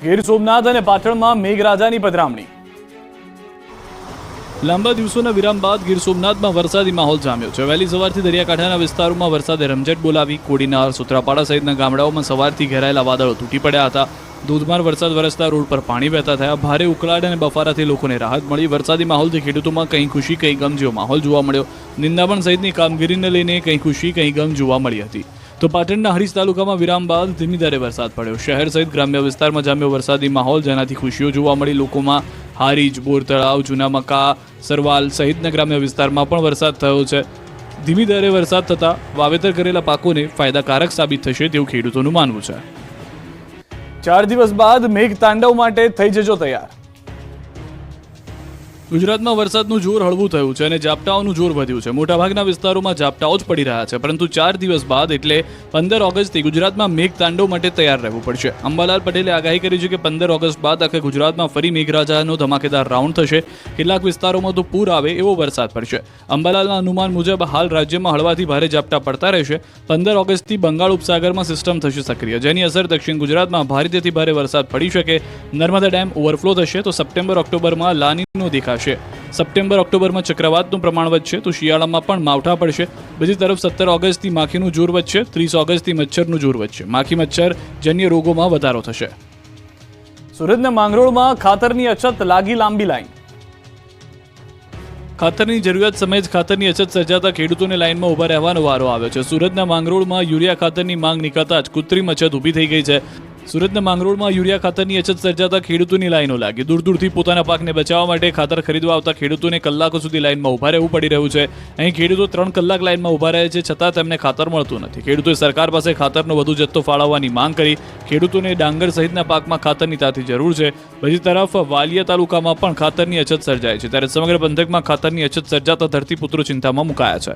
ગીર સોમનાથ અને પાટણમાં મેઘરાજાની પધરામણી। લાંબા દિવસોના વિરામ બાદ ગીર સોમનાથમાં વરસાદી માહોલ જામ્યો છે। વહેલી સવારથી દરિયાકાંઠાના વિસ્તારોમાં વરસાદે રમઝટ બોલાવી। કોડીનાર, સુત્રાપાડા સહિતના ગામડાઓમાં સવારથી ઘેરાયેલા વાદળો તૂટી પડ્યા હતા। ધોધમાર વરસાદ વરસતા રોડ પર પાણી વહેતા થયા। ભારે ઉકળાટ અને બફારાથી લોકોને રાહત મળી। વરસાદી માહોલથી ખેડૂતોમાં કંઈ ખુશી કંઈ ગમ જેવો માહોલ જોવા મળ્યો। નિંદામણ સહિતની કામગીરીને લઈને કંઈ ખુશી કંઈ ગમ જોવા મળી હતી। તો પાટણના હરીશ તાલુકામાં વિરામ બાદ ધીમી ધારે વરસાદ પડ્યો। શહેર સહિત ગ્રામ્ય વિસ્તારમાં જામ્યો વરસાદી માહોલ, જેનાથી ખુશીઓ જોવા મળી। લોકોમાં હારીજ, બોર તળાવ, જૂના મકા, સરવાલ સહિતના ગ્રામ્ય વિસ્તારમાં પણ વરસાદ થયો છે। ધીમી ધારે વરસાદ થતાં વાવેતર કરેલા પાકોને ફાયદાકારક સાબિત થશે તેવું ખેડૂતોનું માનવું છે। 4 દિવસ બાદ મેઘ તાંડવ માટે થઈ જજો તૈયાર। ગુજરાતમાં વરસાદનું જોર હળવું થયું છે અને ઝાપટાઓનું જોર વધ્યું છે। મોટાભાગના વિસ્તારોમાં ઝાપટાઓ જ પડી રહ્યા છે, પરંતુ 4 દિવસ બાદ એટલે 15 ઓગસ્ટથી ગુજરાતમાં મેઘ તાંડવ માટે તૈયાર રહેવું પડશે। અંબાલાલ પટેલે આગાહી કરી છે કે 15 ઓગસ્ટ બાદ આખા ગુજરાતમાં ફરી મેઘરાજાનો ધમાકેદાર રાઉન્ડ થશે। કેટલાક વિસ્તારોમાં તો પૂર આવે એવો વરસાદ પડશે। અંબાલાલના અનુમાન મુજબ હાલ રાજ્યમાં હળવાથી ભારે ઝાપટા પડતા રહેશે। 15 ઓગસ્ટથી બંગાળ ઉપસાગરમાં સિસ્ટમ થશે સક્રિય, જેની અસર દક્ષિણ ગુજરાતમાં ભારેથી ભારે વરસાદ પડી શકે। નર્મદા ડેમ ઓવરફ્લો થશે તો સપ્ટેમ્બર-ઓક્ટોબરમાં લાનીનો દેખાશે। સપ્ટેમ્બર-ઓક્ટોબરમાં ચક્રવાતનું પ્રમાણ વધશે તો શિયાળામાં પણ માવઠા પડશે। બીજી તરફ 17 ઓગસ્ટથી માખીનું જોર વધશે। 30 ઓગસ્ટથી મચ્છરનું જોર વધશે। માખી મચ્છર જન્ય રોગોમાં વધારો થશે। સુરતના માંગરોળમાં ખાતરની અછત લાગી લાંબી લાઈન। ખાતરની જરૂરિયાત સમયે જ ખાતરની અછત સર્જાતા ખેડૂતોને લાઇનમાં ઊભા રહેવાનો વારો આવ્યો છે। સુરતના માંગરોળમાં યુરિયા ખાતરની માંગ નીકળતા જ કૃત્રિમ અછત ઊભી થઈ ગઈ છે। સુરતના માંગરોળમાં યુરિયા ખાતરની અછત સર્જાતા ખેડૂતોની લાઈનો લાગી। દૂર દૂરથી પોતાના પાકને બચાવવા માટે ખાતર ખરીદવા આવતા ખેડૂતોને કલાકો સુધી લાઈનમાં ઊભા રહેવું પડી રહ્યું છે। અહીં ખેડૂતો 3 કલાક લાઈનમાં ઊભા રહે છે, છતાં તેમને ખાતર મળતું નથી। ખેડૂતોએ સરકાર પાસે ખાતરનો વધુ જથ્થો ફાળવવાની માંગ કરી। ખેડૂતોને ડાંગર સહિતના પાકમાં ખાતરની તાતી જરૂર છે। બીજી તરફ વાલિયા તાલુકામાં પણ ખાતરની અછત સર્જાય છે, ત્યારે સમગ્ર પંથકમાં ખાતરની અછત સર્જાતા ધરતીપુત્રો ચિંતામાં મુકાયા છે।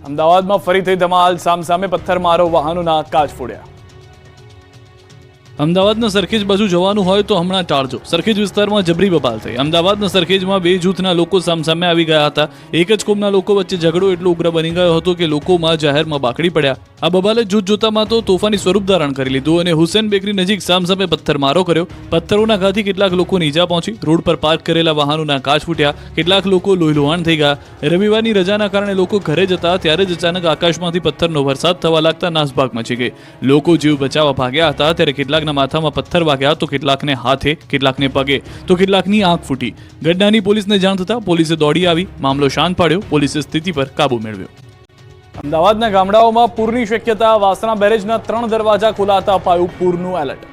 અમદાવાદમાં ફરીથી ધમાલ, સામસામે પથ્થરમારો, વાહનોના કાચ ફોડ્યા। અમદાવાદના સરખેજ બાજુ જવાનું હોય તો હમણાં ટાળજો। સરખેજ વિસ્તારમાં જબરી બબાલ થઈ। અમદાવાદના સરખેજમાં 2 જૂથના લોકો સામસામે આવી ગયા હતા। એક જ કોમના લોકો વચ્ચે ઝઘડો એટલો ઉગ્ર બની ગયો હતો કે લોકોમાં જાહેરમાં બાકડી પડ્યા। આ બબાલે જૂથ જોતામાં તો તોફાની સ્વરૂપ ધારણ કરી લીધું અને હુસેન બેકરી નજીક સામસામે પથ્થરમારો કર્યો। પથ્થરોના ઘાથી કેટલાક લોકોને ઈજા પહોંચી। રોડ પર પાર્ક કરેલા વાહનોના કાચ ફૂટ્યા। કેટલાક લોકો લોહીલુહાણ થઈ ગયા। રવિવારની રજાના કારણે લોકો ઘરે જતા ત્યારે જ અચાનક આકાશમાંથી પથ્થરનો વરસાદ થવા લાગતા નાસભાગ મચી ગઈ। લોકો જીવ બચાવવા ભાગ્યા હતા, ત્યારે કેટલાકના માથામાં પથ્થર વાગ્યા તો કેટલાકને હાથે, કેટલાકને પગે તો કેટલાકની આંખ ફૂટી। ઘટનાની પોલીસને જાણ થતાં પોલીસે દોડી આવી મામલો શાંત પાડ્યો। પોલીસે સ્થિતિ પર કાબુ મેળવ્યો। અમદાવાદના ગામડાઓમાં પૂરની શક્યતા। વાસણા બેરેજના 3 દરવાજા ખોલાતા અપાયું પૂરનું એલર્ટ।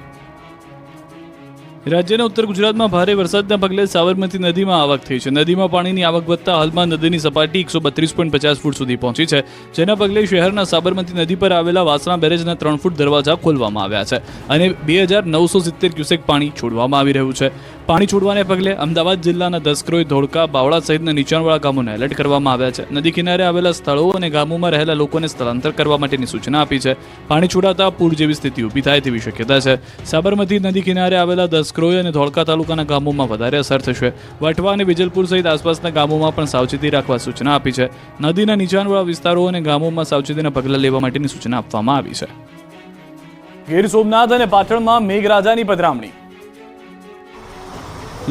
રાજ્યના ઉત્તર ગુજરાતમાં ભારે વરસાદના પગલે સાબરમતી નદીમાં આવક થઈ છે। નદીમાં પાણીની આવક વધતા હાલમાં નદીની સપાટી 132.50 ફૂટ સુધી પહોંચી છે, જેના પગલે શહેરના સાબરમતી નદી પર આવેલા વાસણા બેરેજના 3 ફૂટ દરવાજા ખોલવામાં આવ્યા છે અને 2970 ક્યુસેક પાણી છોડવામાં આવી રહ્યું છે। પાણી છોડવાને પગલે અમદાવાદ જિલ્લાના દસક્રોઈ, ધોળકા, બાવળા સહિતના નીચાણવાળા ગામોને એલર્ટ કરવામાં આવ્યા છે। નદી કિનારે આવેલા સ્થળો અને ગામોમાં રહેલા લોકોને સ્થળાંતર કરવા માટેની સૂચના આપી છે। પાણી છોડાતા પૂર જેવી સ્થિતિ ઊભી થાય તેવી શક્યતા છે। સાબરમતી નદી કિનારે આવેલા દસક્રોઈ અને ધોળકા તાલુકાના ગામોમાં વધારે અસર થશે। વટવા અને વિજલપુર સહિત આસપાસના ગામોમાં પણ સાવચેતી રાખવા સૂચના આપી છે। નદીના નીચાણવાળા વિસ્તારો અને ગામોમાં સાવચેતીના પગલાં લેવા માટેની સૂચના આપવામાં આવી છે। ગીર સોમનાથ અને પાટણમાં મેઘરાજાની પધરામણી।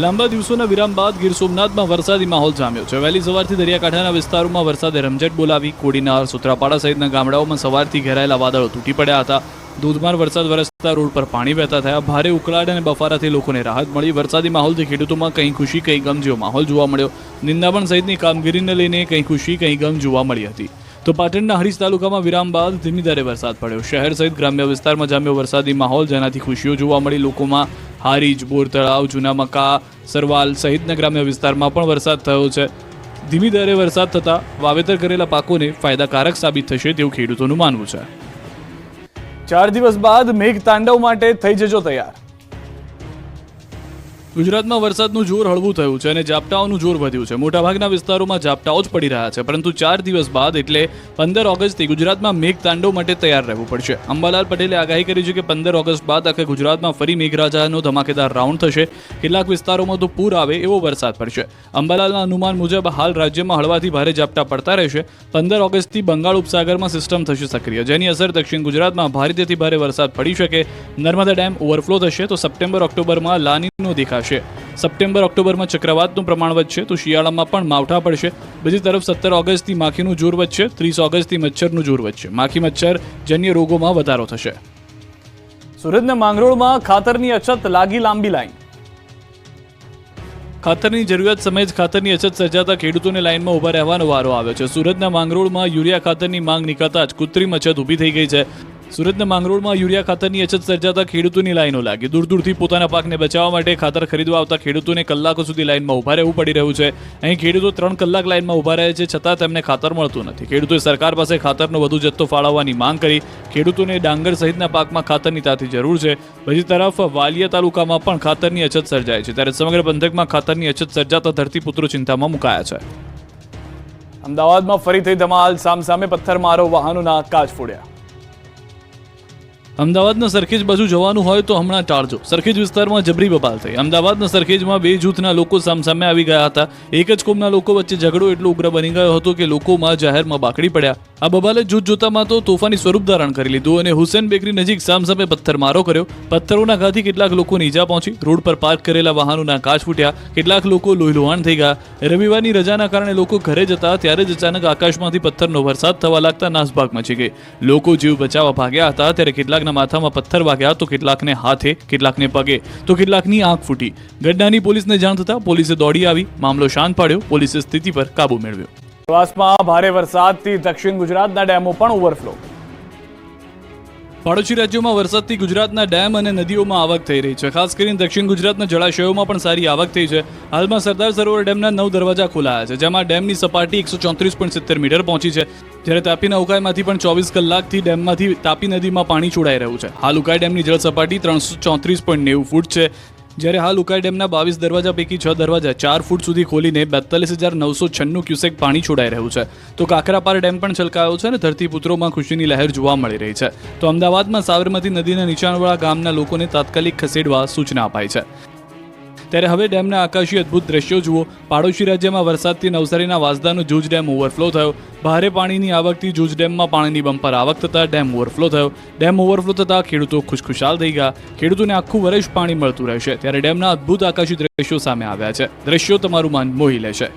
લાંબા દિવસોના વિરામ બાદ ગીર સોમનાથમાં વરસાદી માહોલ જામ્યો છે। વહેલી સવારથી દરિયાકાંઠાના વિસ્તારોમાં વરસાદે રમઝટ બોલાવી। કોડીનાર, સુત્રાપાડા સહિતના ગામડાઓમાં સવારથી ઘેરાયેલા વાદળો તૂટી પડ્યા હતા। ધોધમાર વરસાદ વરસતા રોડ પર પાણી વહેતા થયા। ભારે ઉકળાટ અને બફારાથી લોકોને રાહત મળી। વરસાદી માહોલથી ખેડૂતોમાં કંઈ ખુશી કંઈ ગમ જેવો માહોલ જોવા મળ્યો। નિંદામણ સહિતની કામગીરીને લઈને કંઈ ખુશી કંઈ ગમ જોવા મળી હતી। તો પાટણના હરીશ તાલુકામાં વિરામ બાદ ધીમી ધારે વરસાદ પડ્યો। શહેર સહિત ગ્રામ્ય વિસ્તારમાં જામ્યો વરસાદી માહોલ, જેનાથી ખુશીઓ જોવા મળી। લોકોમાં હારીજ, બોર તળાવ, જૂના મકા, સરવાલ સહિતના ગ્રામ્ય વિસ્તારમાં પણ વરસાદ થયો છે। ધીમી ધારે વરસાદ થતાં વાવેતર કરેલા પાકોને ફાયદાકારક સાબિત થશે તેવું ખેડૂતોનું માનવું છે। 4 દિવસ બાદ મેઘ તાંડવ માટે થઈ જજો તૈયાર। ગુજરાતમાં વરસાદનું જોર હળવું થયું છે અને ઝાપટાઓનું જોર વધ્યું છે. મોટાભાગના વિસ્તારોમાં ઝાપટાઓ જ પડી રહ્યા છે, પરંતુ 4 દિવસ બાદ એટલે 15 ઓગસ્ટથી ગુજરાતમાં મેઘતાંડવ માટે તૈયાર રહેવું પડશે. અંબાલાલ પટેલે આગાહી કરી છે કે 15 ઓગસ્ટ બાદ આખા ગુજરાતમાં ફરી મેઘરાજાનો ધમાકેદાર રાઉન્ડ થશે. કેટલાક વિસ્તારોમાં તો પૂર આવે એવો વરસાદ પડશે. અંબાલાલના અનુમાન મુજબ હાલ રાજ્યમાં હળવાથી ભારે ઝાપટા પડતા રહેશે. 15 ઓગસ્ટથી બંગાળ ઉપસાગરમાં સિસ્ટમ થશે સક્રિય, જેની અસર દક્ષિણ ગુજરાતમાં ભારેથી ભારે વરસાદ પડી શકે. નર્મદા ડેમ ઓવરફ્લો થશે તો સપ્ટેમ્બર-ઓક્ટોબરમાં લાનીનો દેખાશે. સપ્ટેમ્બર-ઓક્ટોબરમાં ચક્રવાતનું પ્રમાણ વધશે તો શિયાળામાં પણ માવઠા પડશે. બીજી તરફ 17 ઓગસ્ટથી માખીનું જોર વધશે. 30 ઓગસ્ટથી મચ્છરનું જોર વધશે. માખી મચ્છર જન્ય રોગોમાં વધારો થશે. સુરતના માંગરોળમાં ખાતરની અછત, લાગી લાંબી લાઈન. ખાતરની જરૂરિયાત સમયે જ ખાતરની અછત સર્જાતા ખેડૂતોને લાઇનમાં ઊભા રહેવાનો વારો આવ્યો છે. સુરતના માંગરોળમાં યુરિયા ખાતરની માંગ નીકળતા જ કૃત્રિમ અછત ઊભી થઈ ગઈ છે. સુરતના માંગરોળમાં યુરિયા ખાતરની અછત સર્જાતા ખેડૂતોની લાઈનો લાગી. દૂર દૂરથી પોતાના પાકને બચાવવા માટે ખાતર ખરીદવા આવતા ખેડૂતોને કલાકો સુધી લાઈનમાં ઊભા રહેવું પડી રહ્યું છે. અહીં ખેડૂતો 3 કલાક લાઈનમાં ઊભા રહે છે, છતાં તેમને ખાતર મળતું નથી. ખેડૂતોએ સરકાર પાસે ખાતરનો વધુ જથ્થો ફાળવવાની માંગ કરી. ખેડૂતોને ડાંગર સહિતના પાકમાં ખાતરની તાતી જરૂર છે. બીજી તરફ વાલિયા તાલુકામાં પણ ખાતરની અછત સર્જાય છે, ત્યારે સમગ્ર પંથકમાં ખાતરની અછત સર્જાતા ધરતીપુત્રો ચિંતામાં મુકાયા છે. અમદાવાદમાં ફરી થઈ ધમાલ, સામસામે પથ્થરમારો, વાહનોના કાચ ફોડ્યા. અમદાવાદના સરખેજ બાજુ જવાનું હોય તો હમણાં ટાળજો. સરખેજ વિસ્તારમાં જબરી બબાલ થઈ. અમદાવાદના સરખેજમાં 2 જૂથના લોકો સામસામે આવી ગયા હતા. એક જ કોમના લોકો વચ્ચે ઝઘડો એટલો ઉગ્ર બની ગયો હતો કે લોકોમાં જાહેરમાં બાકડી પડ્યા. આ બબાલે જૂથ જોતામાં તો તોફાની સ્વરૂપ ધારણ કરી લીધું અને હુસેન બેકરી નજીક સામસામે પથ્થરમારો કર્યો. પથ્થરોના ઘાથી કેટલાક લોકોને ઈજા પહોંચી. રોડ પર પાર્ક કરેલા વાહનોના કાચ ફૂટ્યા. કેટલાક લોકો લોહીલુહાણ થઈ ગયા. રવિવારની રજાના કારણે લોકો ઘરે જતા ત્યારે જ અચાનક આકાશમાંથી પથ્થરનો વરસાદ થવા લાગતા નાસભાગ મચી ગઈ. લોકો જીવ બચાવવા ભાગ્યા હતા ત્યારે કેટલાક માથામાં પથ્થર વાગ્યા તો કેટલાકને હાથે, કેટલાકને પગે તો કેટલાકની આંખ ફૂટી. ઘટનાની પોલીસને જાણ થતા પોલીસે દોડી આવી મામલો શાંત પાડ્યો. પોલીસે સ્થિતિ પર કાબુ મેળવ્યો. ઉપરવાસમાં ભારે વરસાદથી દક્ષિણ ગુજરાતના ડેમો પણ ઓવરફ્લો. પડોશી રાજ્યોમાં વરસાદથી ગુજરાતના ડેમ અને નદીઓમાં આવક થઈ રહી છે. ખાસ કરીને દક્ષિણ ગુજરાતના જળાશયોમાં પણ સારી આવક થઈ છે. હાલમાં સરદાર સરોવર ડેમના 9 દરવાજા ખોલાયા છે, જેમાં ડેમની સપાટી 134.70 મીટર પહોંચી છે. જ્યારે તાપીના ઉકાઈમાંથી પણ 24 કલાકથી ડેમમાંથી તાપી નદીમાં પાણી છોડાઈ રહ્યું છે. હાલ ઉકાઈ ડેમની જળ સપાટી 334.90 ફૂટ છે. જ્યારે હાલ ઉકાઈ ડેમના 22 દરવાજા પૈકી 6 દરવાજા 4 ફૂટ સુધી ખોલીને 42,996 ક્યુસેક પાણી છોડાઈ રહ્યું છે. તો કાકરાપાર ડેમ પણ છલકાયો છે અને ધરતીપુત્રોમાં ખુશીની લહેર જોવા મળી રહી છે. તો અમદાવાદમાં સાબરમતી નદીના નીચાણવાળા ગામના લોકોને તાત્કાલિક ખસેડવા સૂચના અપાઈ છે. ત્યારે હવે ડેમના આકાશી અદ્ભુત દ્રશ્યો જુઓ. પાડોશી રાજ્યમાં વરસાદથી નવસારીના વાંસદાનો જૂજ ડેમ ઓવરફ્લો થયો. ભારે પાણીની આવકથી જૂજ ડેમમાં પાણીની બમ્પર આવક થતાં ડેમ ઓવરફ્લો થયો. ડેમ ઓવરફ્લો થતાં ખેડૂતો ખુશખુશાલ થઈ ગયા. ખેડૂતોને આખું વર્ષ પાણી મળતું રહેશે. ત્યારે ડેમના અદ્ભુત આકાશી દ્રશ્યો સામે આવ્યા છે. દ્રશ્યો તમારું મન મોહી લેશે.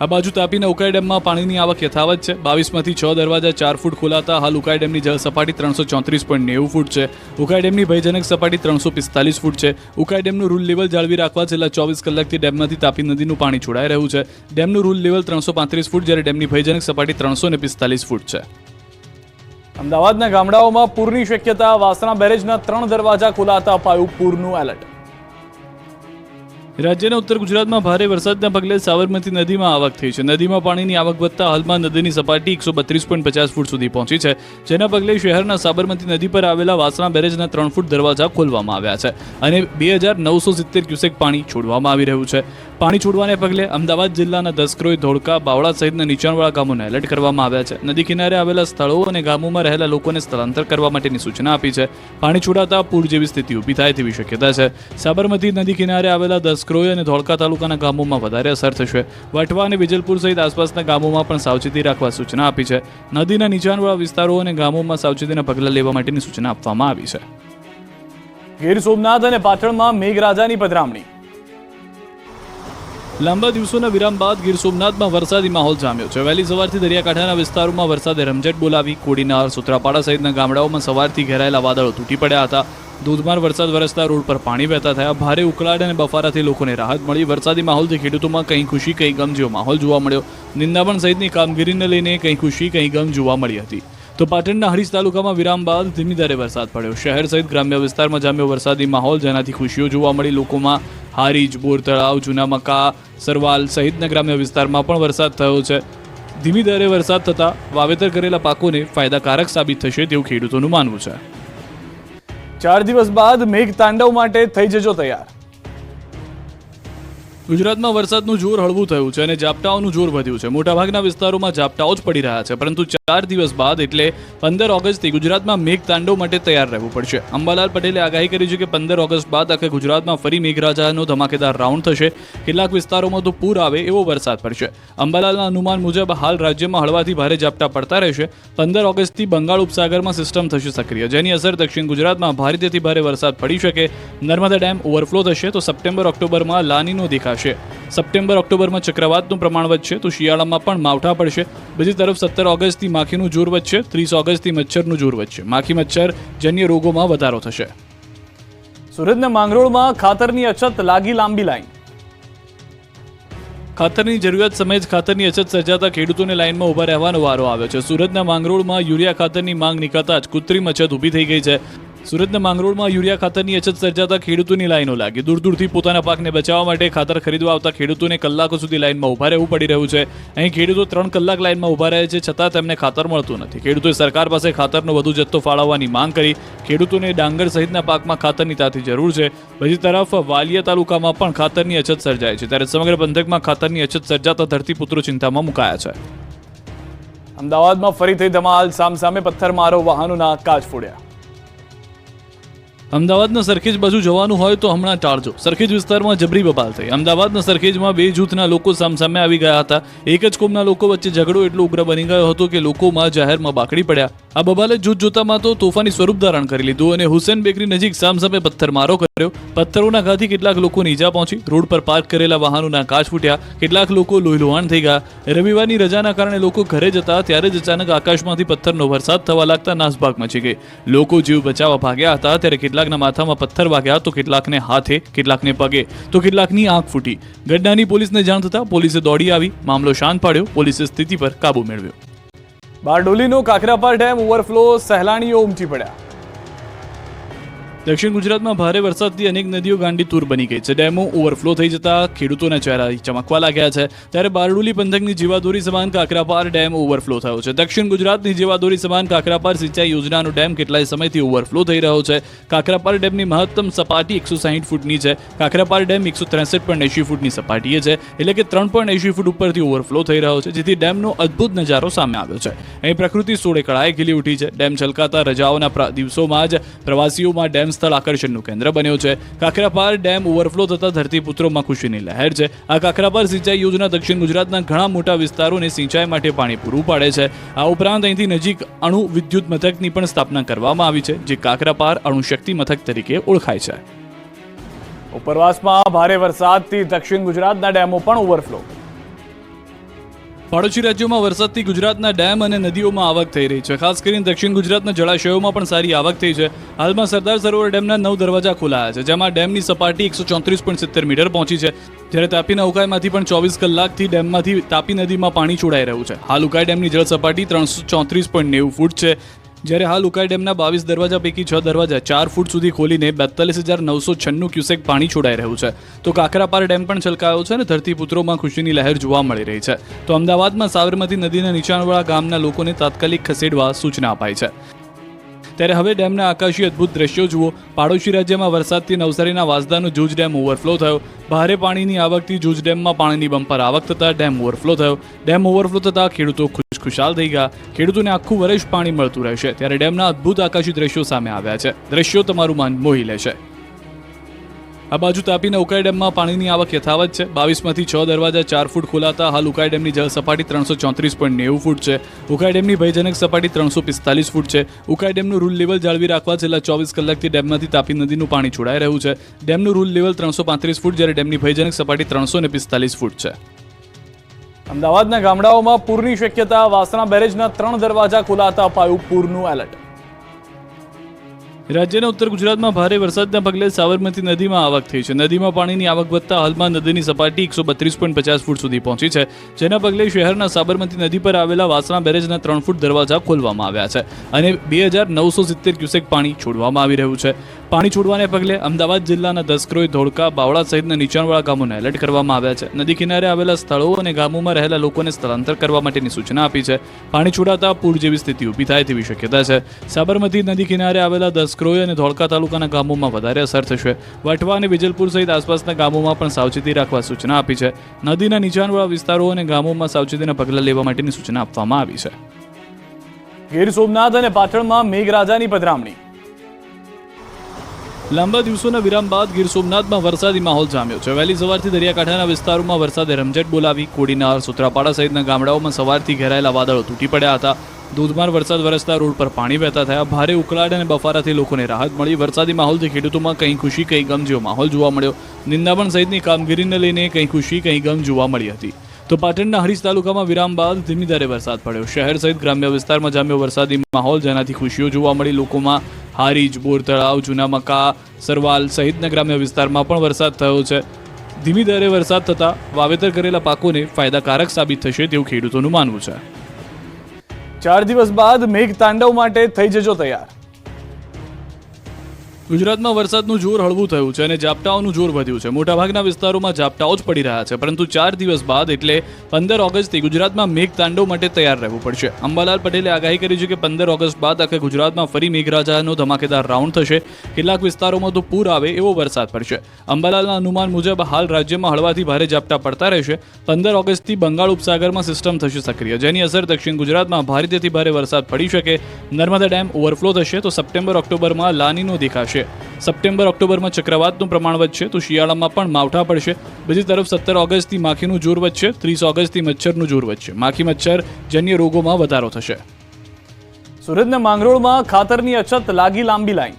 આ બાજુ તાપીના ઉકાઈ ડેમમાં પાણીની આવક યથાવત છે. 22માંથી 6 દરવાજા 4 ફૂટ ખોલાતા હાલ ઉકાઈ ડેમની જળ સપાટી 334.90 ફૂટ છે. ઉકાઈ ડેમની ભયજનક સપાટી 345 ફૂટ છે. ઉકાઈ ડેમનું રૂલ લેવલ જાળવી રાખવા છેલ્લા 24 કલાકથી ડેમમાંથી તાપી નદીનું પાણી છોડાઈ રહ્યું છે. ડેમનું રૂલ લેવલ 335 ફૂટ, જ્યારે ડેમની ભયજનક સપાટી 345 ફૂટ છે. અમદાવાદના ગામડાઓમાં પૂરની શક્યતા. વાસણા બેરેજના 3 દરવાજા ખોલાતા અપાયું પૂરનું એલર્ટ. રાજ્યના ઉત્તર ગુજરાતમાં ભારે વરસાદના પગલે સાબરમતી નદીમાં આવક થઈ છે. નદીમાં પાણીની આવક વધતા હાલમાં નદીની સપાટી 132.50 ફૂટ સુધી પહોંચી છે. જેના પગલે શહેરના સાબરમતી નદી પર આવેલા વાસણા બેરેજના 3 ફૂટ દરવાજા ખોલવામાં આવ્યા છે અને 2,970 ક્યુસેક પાણી છોડવામાં આવી રહ્યું છે. પાણી છોડવાને પગલે અમદાવાદ જિલ્લાના દસક્રોઈ, ધોળકા, બાવળા સહિતના નીચાણવાળા ગામોને એલર્ટ કરવામાં આવ્યા છે. નદી કિનારે આવેલા સ્થળો અને ગામોમાં રહેલા લોકોને સ્થળાંતર કરવા માટેની સૂચના આપી છે. પાણી છોડાતા પૂર જેવી સ્થિતિ ઊભી થાય તેવી શક્યતા છે. સાબરમતી નદી કિનારે આવેલા દસક્રોઈ અને ધોળકા તાલુકાના ગામોમાં વધારે અસર થશે. વટવા અને વિજલપુર સહિત આસપાસના ગામોમાં પણ સાવચેતી રાખવા સૂચના આપી છે. નદીના નીચાણવાળા વિસ્તારો અને ગામોમાં સાવચેતીના પગલાં લેવા માટેની સૂચના આપવામાં આવી છે. ગીર સોમનાથ અને પાટણમાં મેઘરાજાની પધરામણી. લાંબા દિવસોના વિરામ બાદ ગીર સોમનાથમાં વરસાદી માહોલ જામ્યો છે. વહેલી સવારથી દરિયાકાંઠાના વિસ્તારોમાં વરસાદે રમઝટ બોલાવી. કોડીનાર, સુત્રાપાડા સહિતના ગામડાઓમાં સવારથી ઘેરાયેલા વાદળો તૂટી પડ્યા હતા. ધોધમાર વરસાદ વરસતા રોડ પર પાણી વહેતા થયા. ભારે ઉકળાટ અને બફારાથી લોકોને રાહત મળી. વરસાદી માહોલથી ખેડૂતોમાં કંઈ ખુશી, કંઈ ગમ જેવો માહોલ જોવા મળ્યો. નિંદામણ સહિતની કામગીરીને લઈને કંઈ ખુશી, કંઈ ગમ જોવા મળી હતી. તો પાટણના હરીશ તાલુકામાં વિરામ બાદ ધીમી ધારે વરસાદ પડ્યો. શહેર સહિત ગ્રામ્ય વિસ્તારમાં જામ્યો વરસાદી માહોલ, જેનાથી ખુશીઓ જોવા મળી. લોકોમાં હારીજ, બોર તળાવ, જૂના મકા, સરવાલ સહિતના ગ્રામ્ય વિસ્તારમાં પણ વરસાદ થયો છે. ધીમી ધારે વરસાદ થતાં વાવેતર કરેલા પાકોને ફાયદાકારક સાબિત થશે તેવું ખેડૂતોનું માનવું છે. 4 દિવસ બાદ મેઘ તાંડવ માટે થઈ જજો તૈયાર. ગુજરાતમાં વરસાદનું જોર હળવું થયું છે અને ઝાપટાઓનું જોર વધ્યું છે. મોટાભાગના વિસ્તારોમાં ઝાપટાઓ જ પડી રહ્યા છે, પરંતુ 4 દિવસ બાદ એટલે 15 ઓગસ્ટથી ગુજરાતમાં મેઘતાંડવ માટે તૈયાર રહેવું પડશે. અંબાલાલ પટેલે આગાહી કરી છે કે 15 ઓગસ્ટ બાદ આખા ગુજરાતમાં ફરી મેઘરાજાનો ધમાકેદાર રાઉન્ડ થશે. કેટલાક વિસ્તારોમાં તો પૂર આવે એવો વરસાદ પડશે. અંબાલાલના અનુમાન મુજબ હાલ રાજ્યમાં હળવાથી ભારે ઝાપટા પડતા રહેશે. 15 ઓગસ્ટથી બંગાળ ઉપસાગરમાં સિસ્ટમ થશે સક્રિય, જેની અસર દક્ષિણ ગુજરાતમાં ભારેથી ભારે વરસાદ પડી શકે. નર્મદા ડેમ ઓવરફ્લો થશે તો સપ્ટેમ્બર-ઓક્ટોબરમાં લાનીનો દેખાશે. સપ્ટેમ્બર-ઓક્ટોબરમાં ચક્રવાતનું પ્રમાણ વધશે તો શિયાળામાં પણ માવઠા પડશે. બીજી તરફ 17 ઓગસ્ટથી માખીનું જોર વધશે. 30 ઓગસ્ટથી મચ્છરનું જોર વધશે. માખી મચ્છર જન્ય રોગોમાં વધારો થશે. સુરતના માંગરોળમાં ખાતરની અછત, લાગી લાંબી લાઈન. ખાતરની જરૂરિયાત સમયે જ ખાતરની અછત સર્જાતા ખેડૂતોને લાઇનમાં ઊભા રહેવાનો વારો આવ્યો છે. સુરતના માંગરોળમાં યુરિયા ખાતરની માંગ નીકળતા જ કૃત્રિમ અછત ઊભી થઈ ગઈ છે. સુરતના માંગરોળમાં યુરિયા ખાતરની અછત સર્જાતા ખેડૂતોની લાઈનો લાગી. દૂર દૂરથી પોતાના પાકને બચાવવા માટે ખાતર ખરીદવા આવતા ખેડૂતોને કલાકો સુધી લાઈનમાં ઊભા રહેવું પડી રહ્યું છે. અહીં ખેડૂતો 3 કલાક લાઈનમાં ઊભા રહે છે, છતાં તેમને ખાતર મળતું નથી. ખેડૂતોએ સરકાર પાસે ખાતરનો વધુ જથ્થો ફાળવવાની માંગ કરી. ખેડૂતોને ડાંગર સહિતના પાકમાં ખાતરની તાતી જરૂર છે. બીજી તરફ વાલિયા તાલુકામાં પણ ખાતરની અછત સર્જાય છે, ત્યારે સમગ્ર પંથકમાં ખાતરની અછત સર્જાતા ધરતીપુત્રો ચિંતામાં મુકાયા છે. અમદાવાદમાં ફરી થઈ ધમાલ, સામસામે પથ્થરમારો, વાહનોના કાચ ફોડ્યા. અમદાવાદના સરખેજ બાજુ જવાનું હોય તો હમણાં ટાળજો. સરખેજ વિસ્તારમાં જબરી બબાલ થઈ. અમદાવાદના સરખેજમાં 2 જૂથના લોકો સામસામે આવી ગયા હતા. એક જ કોમના લોકો વચ્ચે ઝઘડો એટલો ઉગ્ર બની ગયો હતો કે લોકોમાં જાહેરમાં બાકડી પડ્યા. આ બબાલે જૂથ જોતામાં તો તોફાની સ્વરૂપ ધારણ કરી લીધું અને હુસેન બેકરી નજીક સામસામે પથ્થરમારો કર્યો. પથ્થરોના ઘાથી કેટલાક લોકોને ઈજા પહોંચી. રોડ પર પાર્ક કરેલા વાહનોના કાચ ફૂટ્યા. કેટલાક લોકો લોહીલુહાણ થઈ ગયા. રવિવારની રજાના કારણે લોકો ઘરે જતા ત્યારે જ અચાનક આકાશમાંથી પથ્થરનો વરસાદ થવા લાગતા નાસભાગ મચી ગઈ. લોકો જીવ બચાવવા ભાગ્યા હતા, ત્યારે કેટલાકના માથામાં પથ્થર વાગ્યા તો કેટલાકને હાથે, કેટલાકને પગે તો કેટલાકની આંખ ફૂટી. ઘટનાની પોલીસને જાણ થતાં પોલીસે દોડી આવી મામલો શાંત પાડ્યો. પોલીસે સ્થિતિ પર કાબુ મેળવ્યો. બારડોલીનો કાકરાપાર ડેમ ઓવરફ્લો, સહેલાણીઓ ઉમટી પડ્યા. દક્ષિણ ગુજરાતમાં ભારે વરસાદથી અનેક નદીઓ ગાંડીતુર બની ગઈ છે. ડેમો ઓવરફ્લો થઈ જતા ખેડૂતોના ચહેરા ચમકવા લાગ્યા છે. ત્યારે બારડોલી પંથકની જીવાદોરી સમાન કાકરાપાર ડેમ ઓવરફ્લો થયો છે. દક્ષિણ ગુજરાતની જીવાદોરી સમાન કાકરાપાર સિંચાઈ યોજનાનો ડેમ કેટલાય સમયથી ઓવરફ્લો થઈ રહ્યો છે. કાકરાપાર ડેમની મહત્તમ સપાટી 160 ફૂટની છે. કાકરાપાર ડેમ 163.80 ફૂટની સપાટીએ છે, એટલે કે 3.80 ફૂટ ઉપરથી ઓવરફ્લો થઈ રહ્યો છે, જેથી ડેમનો અદ્ભુત નજારો સામે આવ્યો છે. અહીં પ્રકૃતિ સોળે કળાએ ખીલી ઉઠી છે. ડેમ છલકાતા રજાઓના દિવસોમાં જ પ્રવાસીઓમાં ડેમ સ્થળ આકર્ષણનું કેન્દ્ર બન્યો છે. કાકરાપાર ડેમ ઓવરફ્લો થતા ધરતીપુત્રોમાં ખુશીની લહેર છે. આ કાકરાપાર સિંચાઈ યોજના દક્ષિણ ગુજરાતના ઘણા મોટા વિસ્તારોને સિંચાઈ માટે પાણી પૂરું પાડે છે. આ ઉપરાંત અહીંથી નજીક અણુ વિદ્યુત મથકની પણ સ્થાપના કરવામાં આવી છે, જે કાકરાપાર અણુશક્તિ મથક તરીકે ઓળખાય છે. ઉપરવાસમાં ભારે વરસાદથી દક્ષિણ ગુજરાતના ડેમો પણ ઓવરફ્લો. પાડોશી રાજ્યોમાં વરસાદથી ગુજરાતના ડેમ અને નદીઓમાં આવક થઈ રહી છે. ખાસ કરીને દક્ષિણ ગુજરાતના જળાશયોમાં પણ સારી આવક થઈ છે. હાલમાં સરદાર સરોવર ડેમના 9 દરવાજા ખોલાયા છે, જેમાં ડેમની સપાટી 134.70 મીટર પહોંચી છે. જ્યારે તાપીના ઉકાઈમાંથી પણ 24 કલાકથી ડેમમાંથી તાપી નદીમાં પાણી છોડાઈ રહ્યું છે. હાલ ઉકાઈ ડેમની જળ સપાટી 334.90 ફૂટ છે. જ્યારે હાલ ઉકાઈ ડેમના 22 દરવાજા પૈકી 6 દરવાજા 4 ફૂટ સુધી ખોલીને 42,996 ક્યુસેક પાણી છોડાઈ રહ્યું છે. તો કાકરાપાર ડેમ પણ છલકાયો છે અને ધરતીપુત્રોમાં ખુશીની લહેર જોવા મળી રહી છે. તો અમદાવાદમાં સાબરમતી નદીના નીચાણવાળા ગામના લોકોને તાત્કાલિક ખસેડવા સૂચના અપાઈ છે. ત્યારે હવે ડેમના આકાશી અદ્ભુત દ્રશ્યો જુઓ. પાડોશી રાજ્યમાં વરસાદથી નવસારીના વાંસદાનો જૂજ ડેમ ઓવરફ્લો થયો. ભારે પાણીની આવકથી જૂજ ડેમમાં પાણીની બમ્પર આવક થતાં ડેમ ઓવરફ્લો થયો. ડેમ ઓવરફ્લો થતાં ખેડૂતો ખુશખુશાલ થઈ ગયા. ખેડૂતોને આખું વર્ષ પાણી મળતું રહેશે. ત્યારે ડેમના અદ્ભુત આકાશી દ્રશ્યો સામે આવ્યા છે. દ્રશ્યો તમારું મન મોહી લેશે. આ બાજુ તાપીના ઉકાઈ ડેમમાં પાણીની આવક યથાવત છે. 22માંથી 6 દરવાજા 4 ફૂટ ખોલાતા હાલ ઉકાઈ ડેમની જળ સપાટી 334.90 ફૂટ છે. ઉકાઈ ડેમની ભયજનક સપાટી 345 ફૂટ છે. ઉકાઈ ડેમનું રૂલ લેવલ જાળવી રાખવા છેલ્લા 24 કલાકથી ડેમમાંથી તાપી નદીનું પાણી છોડાઈ રહ્યું છે. ડેમનું રૂલ લેવલ 335 ફૂટ, જ્યારે ડેમની ભયજનક સપાટી 345 ફૂટ છે. અમદાવાદના ગામડાઓમાં પૂરની શક્યતા. વાસણા બેરેજના 3 દરવાજા ખોલાતા અપાયું પૂરનું એલર્ટ. રાજ્યના ઉત્તર ગુજરાતમાં ભારે વરસાદના પગલે સાબરમતી નદીમાં આવક થઈ છે. નદીમાં પાણીની આવક વધતા હાલમાં નદીની સપાટી 132.50 ફૂટ સુધી પહોંચી છે, જેના પગલે શહેરના સાબરમતી નદી પર આવેલા વાસણા બેરેજના 3 ફૂટ દરવાજા ખોલવામાં આવ્યા છે અને 2,970 ક્યુસેક પાણી છોડવામાં આવી રહ્યું છે. પાણી છોડવાને પગલે અમદાવાદ જિલ્લાના દસક્રોઈ, ધોળકા, બાવળા સહિતના નીચાણવાળા ગામોને એલર્ટ કરવામાં આવ્યા છે. નદી કિનારે આવેલા સ્થળો અને ગામોમાં રહેલા લોકોને સ્થળાંતર કરવા માટેની સૂચના આપી છે. પાણી છોડાતા પૂર જેવી સ્થિતિ ઊભી થાય તેવી શક્યતા છે. સાબરમતી નદી કિનારે આવેલા દસક્રોઈ અને ધોળકા તાલુકાના ગામોમાં વધારે અસર થશે. વટવા અને વિજલપુર સહિત આસપાસના ગામોમાં પણ સાવચેતી રાખવા સૂચના આપી છે. નદીના નીચાણવાળા વિસ્તારો અને ગામોમાં સાવચેતીના પગલાં લેવા માટેની સૂચના આપવામાં આવી છે. ગીર સોમનાથ અને પાટણમાં મેઘરાજાની પધરામણી. લાંબા દિવસોના વિરામ બાદ ગીર સોમનાથમાં વરસાદી માહોલ જામ્યો છે. વહેલી સવારથી દરિયાકાંઠાના વિસ્તારોમાં વરસાદે રમઝટ બોલાવી. કોડીનાર, સુત્રાપાડા સહિતના ગામડાઓમાં સવારથી ઘેરાયેલા વાદળો તૂટી પડ્યા હતા. ધોધમાર વરસાદ વરસતા રોડ પર પાણી વહેતા થયા. ભારે ઉકળાટ અને બફારાથી લોકોને રાહત મળી. વરસાદી માહોલથી ખેડૂતોમાં કંઈ ખુશી કંઈ ગમ જેવો માહોલ જોવા મળ્યો. નિંદામણ સહિતની કામગીરીને લઈને કંઈ ખુશી કંઈ ગમ જોવા મળી હતી. તો પાટણના હરીશ તાલુકામાં વિરામ બાદ ધીમી ધારે વરસાદ પડ્યો. શહેર સહિત ગ્રામ્ય વિસ્તારમાં જામ્યો વરસાદી માહોલ, જેનાથી ખુશીઓ જોવા મળી. લોકોમાં હારીજ, બોર તળાવ, જૂના મકા, સરવાલ સહિતના ગ્રામ્ય વિસ્તારમાં પણ વરસાદ થયો છે. ધીમી ધારે વરસાદ થતાં વાવેતર કરેલા પાકોને ફાયદાકારક સાબિત થશે તેવું ખેડૂતોનું માનવું છે. 4 દિવસ બાદ મેઘ તાંડવ માટે થઈ જજો તૈયાર. ગુજરાતમાં વરસાદનું જોર હળવું થયું છે અને ઝાપટાઓનું જોર વધ્યું છે. મોટાભાગના વિસ્તારોમાં ઝાપટાઓ જ પડી રહ્યા છે, પરંતુ 4 દિવસ બાદ એટલે 15 ઓગસ્ટથી ગુજરાતમાં મેઘ તાંડવ માટે તૈયાર રહેવું પડશે. અંબાલાલ પટેલે આગાહી કરી છે કે 15 ઓગસ્ટ બાદ આખા ગુજરાતમાં ફરી મેઘરાજાનો ધમાકેદાર રાઉન્ડ થશે. કેટલાક વિસ્તારોમાં તો પૂર આવે એવો વરસાદ પડશે. અંબાલાલના અનુમાન મુજબ હાલ રાજ્યમાં હળવાથી ભારે ઝાપટા પડતા રહેશે. 15 ઓગસ્ટથી બંગાળ ઉપસાગરમાં સિસ્ટમ થશે સક્રિય, જેની અસર દક્ષિણ ગુજરાતમાં ભારેથી ભારે વરસાદ પડી શકે. નર્મદા ડેમ ઓવરફ્લો થશે તો સપ્ટેમ્બર-ઓક્ટોબરમાં લાનીનો દેખાશે. સપ્ટેમ્બર-ઓક્ટોબરમાં ચક્રવાતનું પ્રમાણ વધશે તો શિયાળામાં પણ માવઠા પડશે. બીજી તરફ 17 ઓગસ્ટથી માખીનું જોર વધશે. 30 ઓગસ્ટથી મચ્છરનું જોર વધશે. માખી મચ્છર જન્ય રોગોમાં વધારો થશે. સુરતના માંગરોળમાં ખાતરની અછત, લાગી લાંબી લાઈન.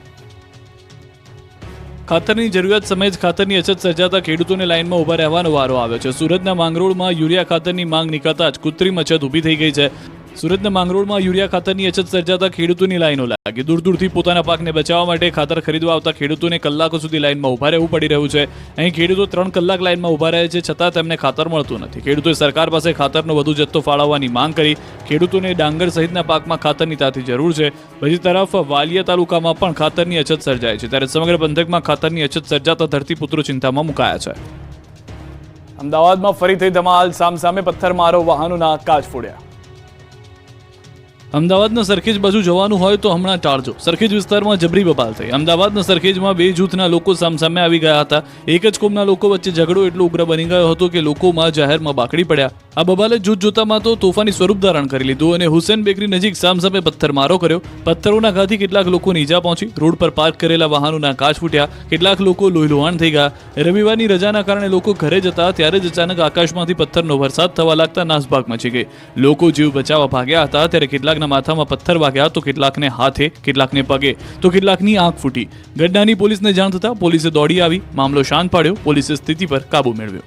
ખાતરની જરૂરિયાત સમયે જ ખાતરની અછત સર્જાતા ખેડૂતોને લાઇનમાં ઊભા રહેવાનો વારો આવ્યો છે. સુરતના માંગરોળમાં યુરિયા ખાતરની માંગ નીકળતા જ કૃત્રિમ અછત ઊભી થઈ ગઈ છે. સુરતના માંગરોળમાં યુરિયા ખાતરની અછત સર્જાતા ખેડૂતોની લાઈનો લાગી. દૂર દૂરથી પોતાના પાકને બચાવવા માટે ખાતર ખરીદવા આવતા ખેડૂતોને કલાકો સુધી લાઈનમાં ઊભા રહેવું પડી રહ્યું છે. અહીં ખેડૂતો 3 કલાક લાઈનમાં ઊભા રહે છે, છતાં તેમને ખાતર મળતું નથી. ખેડૂતોએ સરકાર પાસે ખાતરનો વધુ જથ્થો ફાળવવાની માંગ કરી. ખેડૂતોને ડાંગર સહિતના પાકમાં ખાતરની તાતી જરૂર છે. બીજી તરફ વાલિયા તાલુકામાં પણ ખાતરની અછત સર્જાય છે, ત્યારે સમગ્ર પંથકમાં ખાતરની અછત સર્જાતા ધરતીપુત્રો ચિંતામાં મુકાયા છે. અમદાવાદમાં ફરી થઈ ધમાલ, સામસામે પથ્થરમારો, વાહનોના કાચ ફોડ્યા. અમદાવાદના સરખેજ બાજુ જવાનું હોય તો હમણાં ટાળજો. સરખેજ વિસ્તારમાં જબરી બબાલ થઈ. અમદાવાદના સરખેજમાં 2 જૂથના લોકો સામસામે આવી ગયા હતા. એક જ કોમના લોકો વચ્ચે ઝઘડો એટલો ઉગ્ર બની ગયો હતો કે લોકોમાં જાહેરમાં બાકડી પડ્યા. આ બબાલે જૂથ જોતામાં તો તોફાની સ્વરૂપ ધારણ કરી લીધું અને હુસેન બેકરી નજીક સામસામે પથ્થરમારો કર્યો. પથ્થરોના ઘાથી કેટલાક લોકોને ઈજા પહોંચી. રોડ પર પાર્ક કરેલા વાહનોના કાચ ફૂટ્યા. કેટલાક લોકો લોહીલુહાણ થઈ ગયા. રવિવારની રજાના કારણે લોકો ઘરે જતા ત્યારે જ અચાનક આકાશમાંથી પથ્થરનો વરસાદ થવા લાગતા નાસભાગ મચી ગઈ. લોકો જીવ બચાવવા ભાગ્યા હતા, ત્યારે કેટલાકના માથામાં પથ્થર વાગ્યા તો કેટલાકને હાથે, કેટલાકને પગે તો કેટલાકની આંખ ફૂટી. ઘટનાની પોલીસને જાણ થતાં પોલીસે દોડી આવી મામલો શાંત પાડ્યો. પોલીસે સ્થિતિ પર કાબુ મેળવ્યો.